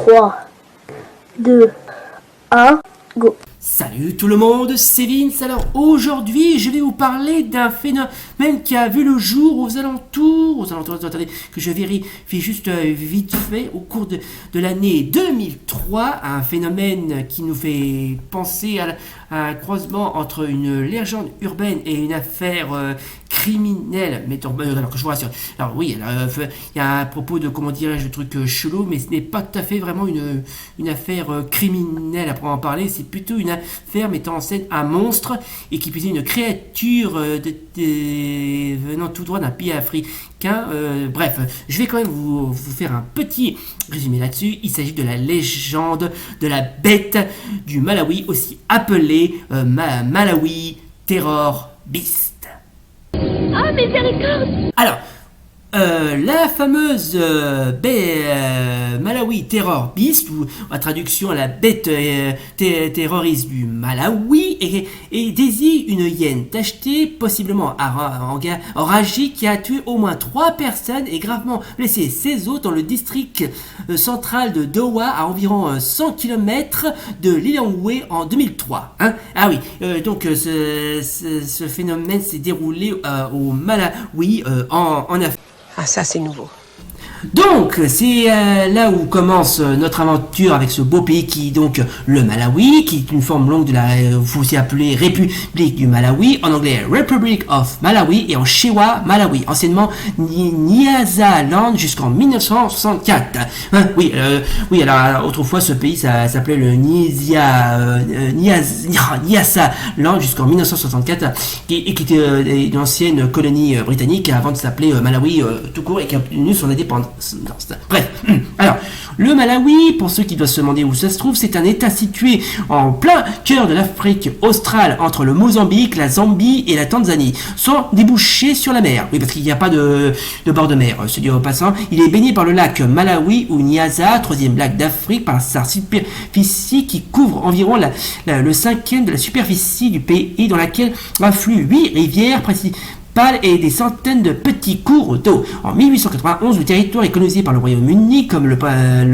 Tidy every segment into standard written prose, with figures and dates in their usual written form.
3, 2, 1, go. Salut tout le monde, c'est Vince. Alors aujourd'hui, je vais vous parler d'un phénomène qui a vu le jour aux alentours, attendez, que je vérifie juste vite fait, au cours de l'année 2003, un phénomène qui nous fait penser à un croisement entre une légende urbaine et une affaire criminelle. Mais alors que je vous rassure, alors oui, il y a un propos de, comment dirais-je, de trucs chelous, mais ce n'est pas tout à fait vraiment une affaire criminelle à proprement parler, c'est plutôt une affaire mettant en scène un monstre et qui puisait une créature venant tout droit d'un pays africain. Bref, je vais quand même vous faire un petit résumé là-dessus. Il s'agit de la légende de la bête du Malawi, aussi appelée Malawi Terror Beast. Ah, miséricorde! Alors, la fameuse Malawi Terror Beast, ou en traduction la bête terroriste du Malawi, et désigne une hyène tachetée, possiblement enragée, qui a tué au moins 3 personnes et gravement blessé 16 autres dans le district central de Dowa, à environ 100 km de Lilongwe en 2003. Ah oui, donc ce phénomène s'est déroulé au Malawi en Afrique. Ah, ça c'est nouveau. Donc, c'est là où commence notre aventure avec ce beau pays qui est donc le Malawi, qui est une forme longue de la, vous aussi appelée République du Malawi, en anglais Republic of Malawi, et en Shewa, Malawi, anciennement Nyasaland jusqu'en 1964. Oui, alors autrefois ce pays ça s'appelait le Nyasaland jusqu'en 1964, et qui était une ancienne colonie britannique avant de s'appeler Malawi tout court, et qui a obtenu son indépendance. Bref, alors, le Malawi, pour ceux qui doivent se demander où ça se trouve, c'est un état situé en plein cœur de l'Afrique australe, entre le Mozambique, la Zambie et la Tanzanie, sans déboucher sur la mer. Oui, parce qu'il n'y a pas de bord de mer, se dit au passant. Il est baigné par le lac Malawi ou Nyasa, troisième lac d'Afrique, par sa superficie qui couvre environ le cinquième de la superficie du pays, dans laquelle affluent 8 rivières principales et des centaines de petits cours d'eau. En 1891, le territoire est colonisé par le Royaume-Uni comme le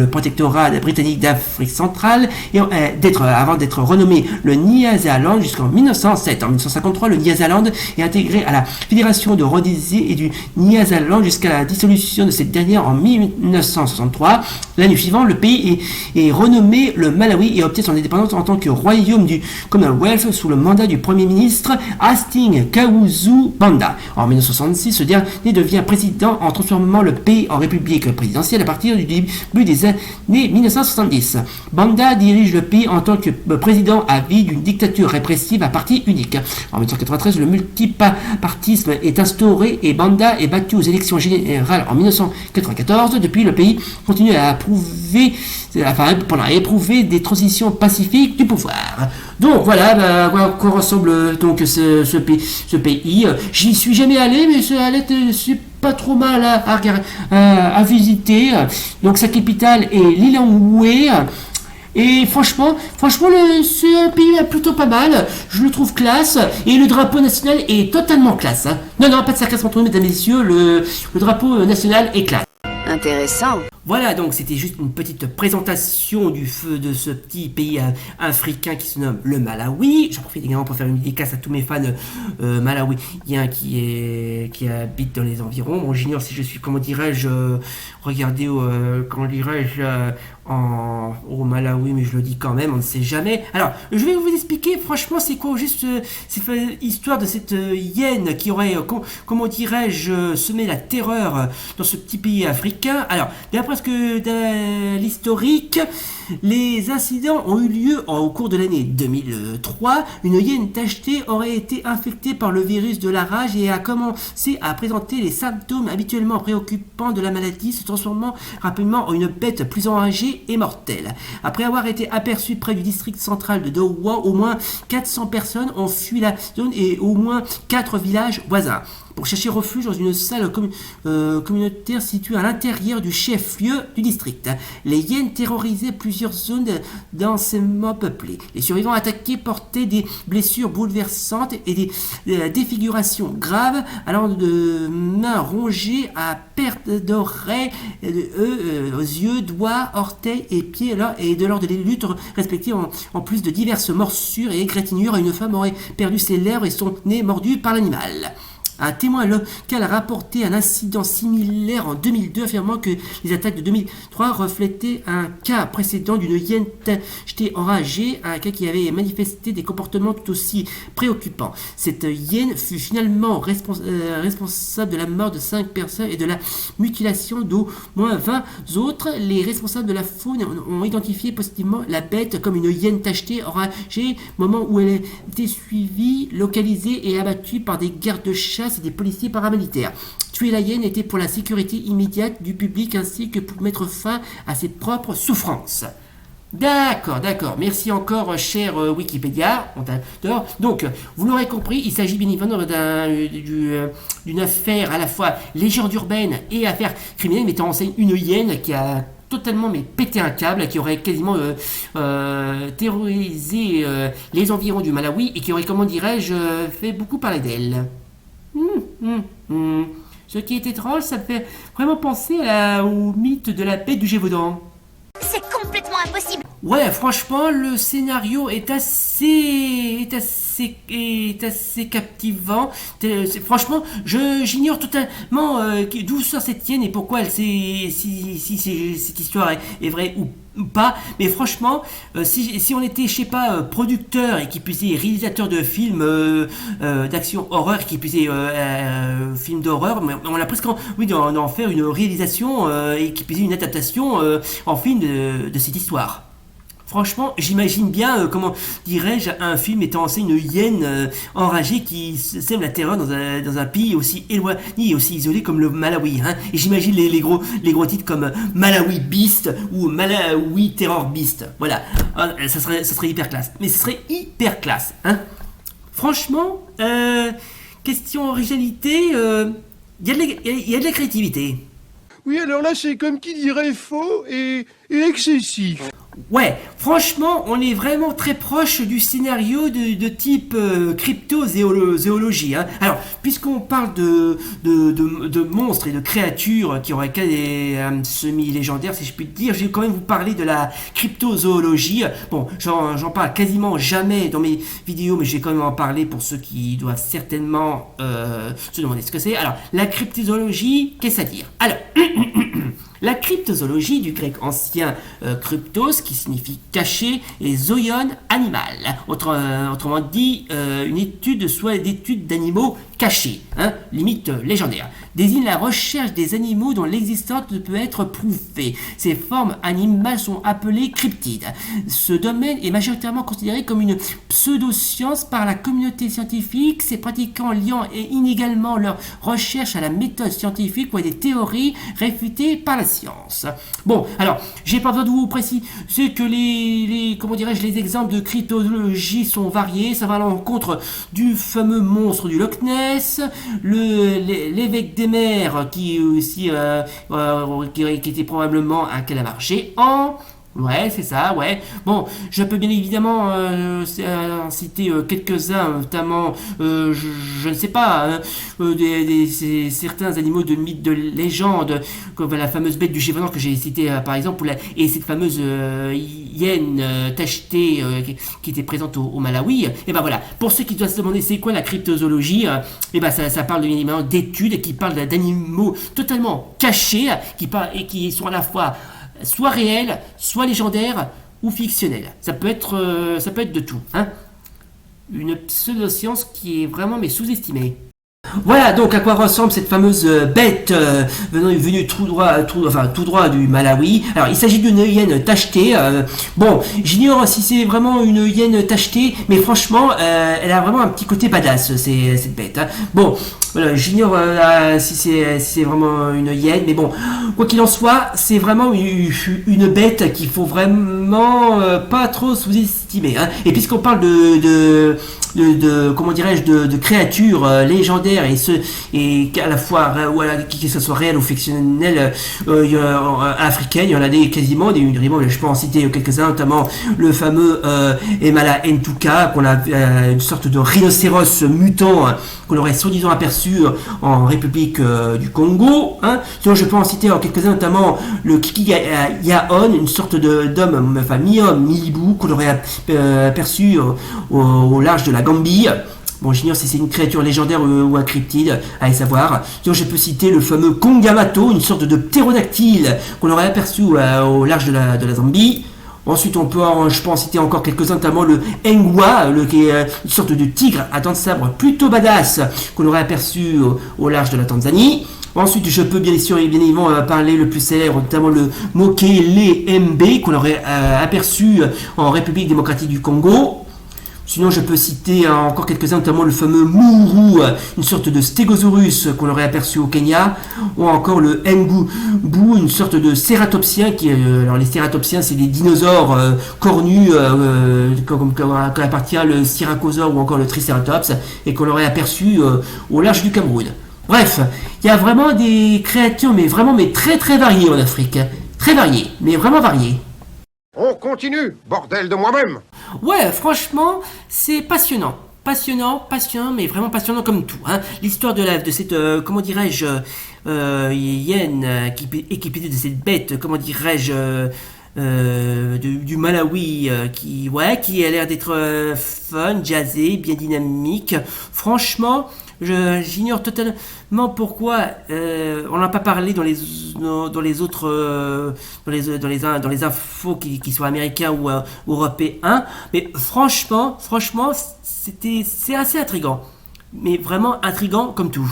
protectorat britannique d'Afrique centrale, et avant d'être renommé le Nyasaland jusqu'en 1907. En 1953, le Nyasaland est intégré à la Fédération de Rhodésie et du Nyasaland jusqu'à la dissolution de cette dernière en 1963. L'année suivante, le pays est renommé le Malawi et obtient son indépendance en tant que royaume du Commonwealth sous le mandat du Premier ministre Hastings Kawuzu Banda. En 1966, ce dernier devient président en transformant le pays en république présidentielle à partir du début des années 1970. Banda dirige le pays en tant que président à vie d'une dictature répressive à parti unique. En 1993, le multipartisme est instauré et Banda est battu aux élections générales en 1994. Depuis, le pays continue à éprouver des transitions pacifiques du pouvoir. Donc voilà à quoi ressemble donc ce pays. J'y suis jamais allé, mais ça allait être pas trop mal à visiter. Donc sa capitale est Lilongwe. Et franchement, c'est un pays plutôt pas mal. Je le trouve classe. Et le drapeau national est totalement classe. Non, pas de sarcasme entre nous, mesdames et messieurs. Le drapeau national est classe. Intéressant. Voilà, donc c'était juste une petite présentation de ce petit pays africain qui se nomme le Malawi. J'en profite également pour faire une dédicace à tous mes fans malawiens qui habitent dans les environs. Bon, j'ignore si je suis, comment dirais-je, regardez, au Malawi, mais je le dis quand même, on ne sait jamais. Alors, je vais vous expliquer, franchement, c'est quoi juste cette histoire de cette hyène qui aurait, comment dirais-je, semé la terreur dans ce petit pays africain. Alors, d'après l'historique, les incidents ont eu lieu au cours de l'année 2003. Une hyène tachetée aurait été infectée par le virus de la rage et a commencé à présenter les symptômes habituellement préoccupants de la maladie, se transformant rapidement en une bête plus enragée et mortelle. Après avoir été aperçue près du district central de Dowa, au moins 400 personnes ont fui la zone et au moins 4 villages voisins. pour chercher refuge dans une salle communautaire située à l'intérieur du chef-lieu du district. Les hyènes terrorisaient plusieurs zones densément peuplées. Les survivants attaqués portaient des blessures bouleversantes et des défigurations graves, allant de mains rongées à perte d'oreilles, aux yeux, doigts, orteils et pieds, et de l'ordre des luttes respectives, en plus de diverses morsures et égratignures. Une femme aurait perdu ses lèvres et son nez mordu par l'animal. Un témoin local a rapporté un incident similaire en 2002, affirmant que les attaques de 2003 reflétaient un cas précédent d'une hyène tachetée enragée, un cas qui avait manifesté des comportements tout aussi préoccupants. Cette hyène fut finalement responsable de la mort de 5 personnes et de la mutilation d'au moins 20 autres. Les responsables de la faune ont identifié positivement la bête comme une hyène tachetée enragée, moment où elle était suivie, localisée et abattue par des gardes-chasse et des policiers paramilitaires. Tuer la hyène était pour la sécurité immédiate du public ainsi que pour mettre fin à ses propres souffrances. D'accord. Merci encore, cher Wikipédia. On t'adore. Donc, vous l'aurez compris, il s'agit bien évidemment d'une affaire à la fois légende urbaine et affaire criminelle, mettant en scène une hyène qui a totalement pété un câble, qui aurait quasiment terrorisé les environs du Malawi et qui aurait, comment dirais-je, fait beaucoup parler d'elle. Ce qui est étrange, ça me fait vraiment penser au mythe de la bête du Gévaudan. C'est complètement impossible. Ouais, franchement, le scénario est assez captivant. Franchement, j'ignore totalement d'où sort cette hyène et pourquoi si cette histoire est vraie ou pas. Mais franchement, si on était, je sais pas, producteur et qui puisait réalisateur de films d'action horreur, qui puisait film d'horreur, on a presque envie d'en faire une réalisation et qui puisait une adaptation en film de cette histoire. Franchement, j'imagine bien, comment dirais-je, un film mettant en scène une hyène enragée qui sème la terreur dans un pays aussi éloigné et aussi isolé comme le Malawi. Hein. Et j'imagine les gros titres comme Malawi Beast ou Malawi Terror Beast. Voilà, ça serait hyper classe. Mais ce serait hyper classe. Hein. Franchement, question originalité, il y a de la créativité. Oui, alors là, c'est comme qui dirait faux et excessif. Ouais, franchement, on est vraiment très proche du scénario de type crypto-zoologie. Hein. Alors, puisqu'on parle de monstres et de créatures qui auraient des semi-légendaires, si je puis dire, je vais quand même vous parler de la cryptozoologie. Bon, j'en parle quasiment jamais dans mes vidéos, mais je vais quand même en parler pour ceux qui doivent certainement se demander ce que c'est. Alors, la cryptozoologie, qu'est-ce à dire? Alors, la cryptozoologie, du grec ancien cryptos, qui signifie caché, et zoion, animal. Autrement dit, une étude, soit d'études d'animaux cachés, hein, limite légendaire, désigne la recherche des animaux dont l'existence ne peut être prouvée. Ces formes animales sont appelées cryptides. Ce domaine est majoritairement considéré comme une pseudo-science par la communauté scientifique, ses pratiquants liant inégalement leur recherche à la méthode scientifique ou à des théories réfutées par la science. Bon, alors, j'ai pas besoin de vous préciser que les exemples de cryptozoologie sont variés. Ça va à l'encontre du fameux monstre du Loch Ness, l'évêque des mers qui était probablement un calamar géant. Ouais, c'est ça, ouais. Bon, je peux bien évidemment citer quelques-uns, notamment, je ne sais pas, certains animaux de mythes de légende, comme la fameuse bête du Gévaudan que j'ai citée par exemple, et cette fameuse hyène tachetée qui était présente au Malawi. Et ben voilà, pour ceux qui doivent se demander c'est quoi la cryptozoologie, et ben ça parle évidemment d'études qui parlent d'animaux totalement cachés, qui sont à la fois soit réel, soit légendaire ou fictionnel. Ça peut être de tout. Hein. Une pseudo-science qui est vraiment sous-estimée. Voilà donc à quoi ressemble cette fameuse bête venue tout droit du Malawi. Alors il s'agit d'une hyène tachetée. Bon, j'ignore si c'est vraiment une hyène tachetée, mais franchement, elle a vraiment un petit côté badass, cette bête. Hein. Bon, voilà, j'ignore si c'est vraiment une hyène, mais bon, quoi qu'il en soit, c'est vraiment une bête qu'il faut vraiment pas trop sous-estimer. Hein. Et puisqu'on parle de comment dirais-je, de créatures légendaires et qu'à la fois, voilà, que ce soit réel ou fictionnel, africaines. Il y en a quasiment des, je peux en citer quelques-uns, notamment le fameux Emala Ntuka, qu'on a une sorte de rhinocéros mutant qu'on aurait soi-disant aperçu en République du Congo. Hein. Sinon, je peux en citer quelques-uns, notamment le Kiki Yaon, une sorte d'homme, enfin mi-homme, mi-hibou, qu'on aurait aperçu au large de la Gambie. Bon, j'ignore si c'est une créature légendaire ou un cryptide, allez savoir. Sinon, je peux citer le fameux Kongamato, une sorte de ptérodactyle qu'on aurait aperçu au large de la Zambie. Ensuite, je peux en citer encore quelques-uns, notamment le Ngwa, qui est une sorte de tigre à dents de sabre plutôt badass qu'on aurait aperçu au large de la Tanzanie. Ensuite, je peux bien évidemment parler le plus célèbre, notamment le Mokele Mb, qu'on aurait aperçu en République démocratique du Congo. Sinon, je peux citer encore quelques-uns, notamment le fameux Muru, une sorte de stégosaurus qu'on aurait aperçu au Kenya, ou encore le Ngubu, une sorte de cératopsien, alors les cératopsiens, c'est des dinosaures cornus, comme appartient le styracosaure ou encore le tricératops, et qu'on aurait aperçu au large du Cameroun. Bref, il y a vraiment des créatures, mais très très variées en Afrique. Très variées, mais vraiment variées. On continue, bordel de moi-même. Ouais, franchement, c'est passionnant. Passionnant, mais vraiment passionnant comme tout. Hein. L'histoire de cette, comment dirais-je, hyène équipée de cette bête, comment dirais-je, du Malawi, qui a l'air d'être fun, jazzé, bien dynamique. Franchement, j'ignore totalement pourquoi on n'a pas parlé dans les autres dans les infos qui soient américains ou européens, mais franchement c'est assez intriguant, mais vraiment intriguant comme tout.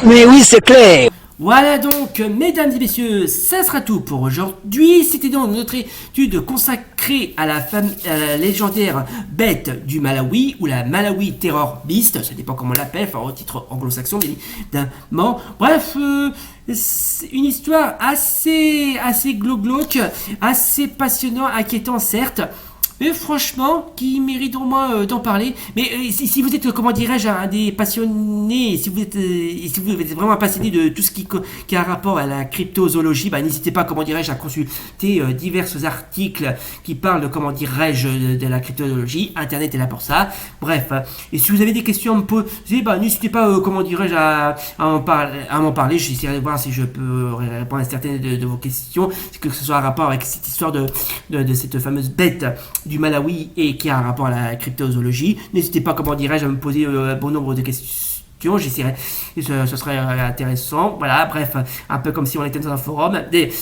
Mais oui, c'est clair. Voilà donc, mesdames et messieurs, ça sera tout pour aujourd'hui. C'était donc notre étude consacrée à la légendaire bête du Malawi, ou la Malawi Terror Beast, ça dépend comment on l'appelle, enfin au titre anglo-saxon, bien évidemment. Bref, c'est une histoire assez glauque, assez passionnant, inquiétant certes, mais franchement, qui mérite au moins d'en parler. Mais si vous êtes, comment dirais-je, un des passionnés, si vous êtes vraiment passionné de tout ce qui a rapport à la cryptozoologie, n'hésitez pas, comment dirais-je, à consulter divers articles qui parlent de, comment dirais-je, de la cryptozoologie. Internet est là pour ça. Bref, et si vous avez des questions à me poser, n'hésitez pas, comment dirais-je, à m'en parler. J'essaierai de voir si je peux répondre à certaines de vos questions, que ce soit en rapport avec cette histoire de cette fameuse bête du Malawi et qui a un rapport à la cryptozoologie. N'hésitez pas, comment dirais-je, à me poser un bon nombre de questions. J'essaierai, ce serait intéressant. Voilà, bref, un peu comme si on était dans un forum.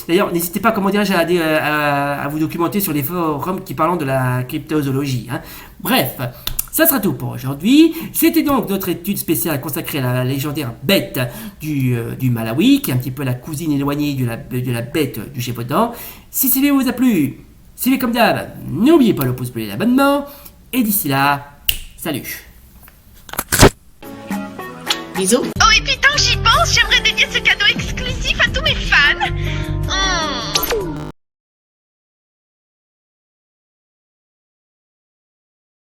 D'ailleurs, n'hésitez pas, comment dirais-je, à vous documenter sur les forums qui parlent de la cryptozoologie. Hein. Bref, ça sera tout pour aujourd'hui. C'était donc notre étude spéciale consacrée à la légendaire bête du Malawi, qui est un petit peu la cousine éloignée de la bête du Gévaudan. Si cette vidéo vous a plu, suivez comme d'hab, n'oubliez pas le pouce bleu et l'abonnement, et d'ici là, salut. Bisous. Oh, et puis tant que j'y pense, j'aimerais dédier ce cadeau exclusif à tous mes fans.